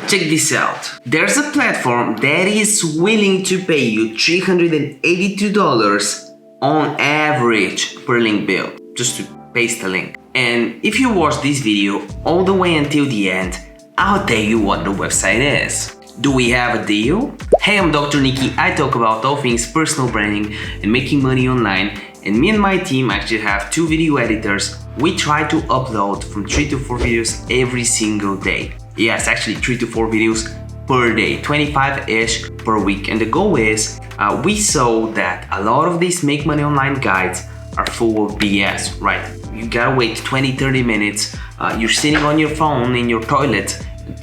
Check this out. There's a platform that is willing to pay you $382 on average per link build, just to paste a link. And if you watch this video all the way until the end, I'll tell you what the website is. Do we have a deal? Hey, I'm Dr. Niki. I talk about all things personal branding and making money online. And me and my team actually have 2 video editors. We try to upload from 3 to 4 videos every single day. Yes, actually 3 to 4 videos per day, 25-ish per week. And the goal is, we saw that a lot of these make money online guides are full of BS, right? You gotta wait 20-30 minutes. You're sitting on your phone in your toilet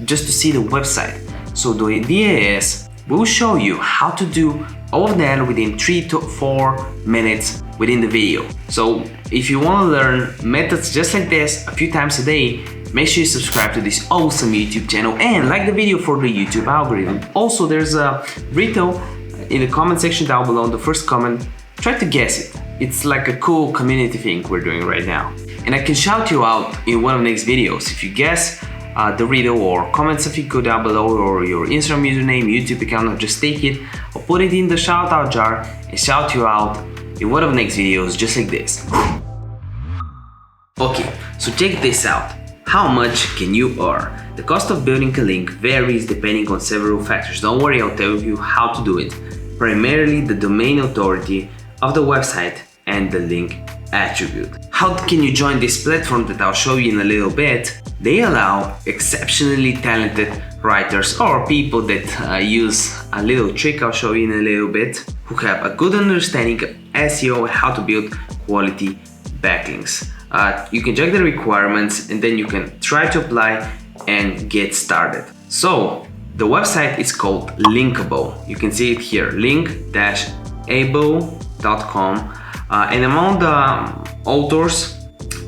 just to see the website. So the idea is, we'll show you how to do all of that within 3 to 4 minutes within the video. So if you want to learn methods just like this a few times a day, make sure you subscribe to this awesome YouTube channel and like the video for the YouTube algorithm. Also, there's a Riddle in the comment section down below, the first comment. Try to guess it. It's like a cool community thing we're doing right now. And I can shout you out in one of the next videos. If you guess the riddle or comment something good down below, or your Instagram username, YouTube account, I'll just take it, I'll put it in the shout out jar and shout you out in one of the next videos just like this. Okay, so check this out. How much can you earn? The cost of building a link varies depending on several factors. Don't worry, I'll tell you how to do it. Primarily the domain authority of the website and the link attribute. How can you join this platform that I'll show you in a little bit? They allow exceptionally talented writers or people that use a little trick I'll show you in a little bit, who have a good understanding of SEO and how to build quality backlinks. You can check the requirements and then you can try to apply and get started. So the website is called Linkable. You can see it here, link-able.com. And among the authors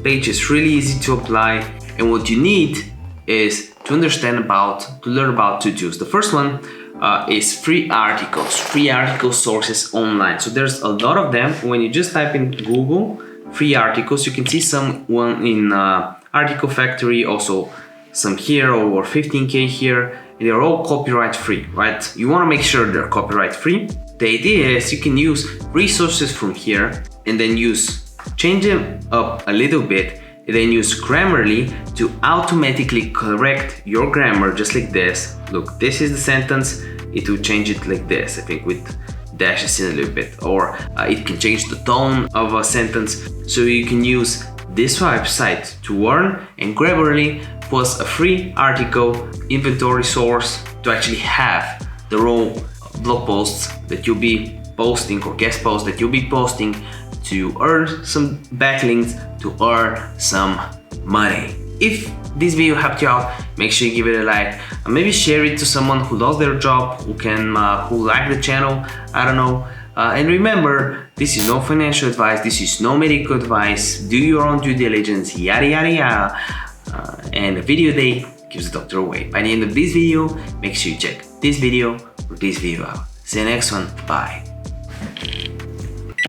page is really easy to apply, and what you need is to learn about 2 tools. The first one is free article sources online. So there's a lot of them. When you just type in Google free articles, you can see some one in Article Factory, also some here, over 15k here, and they're all copyright free, right? You want to make sure they're copyright free. The idea is you can use resources from here and then change them up a little bit, and then use Grammarly to automatically correct your grammar just like this. Look, this is the sentence, it will change it like this, I think with dashes in a little bit, or it can change the tone of a sentence. So you can use this website to earn, and Grammarly plus a free article inventory source to actually have the raw blog posts that you'll be posting, or guest posts that you'll be posting, to earn some backlinks, to earn some money. If this video helped you out, make sure you give it a like, and maybe share it to someone who lost their job, who like the channel, I don't know. And remember, this is no financial advice, this is no medical advice. Do your own due diligence, yada yada yada. And a video a day keeps the doctor away. By the end of this video, make sure you check this video or this video out. See you next one. Bye.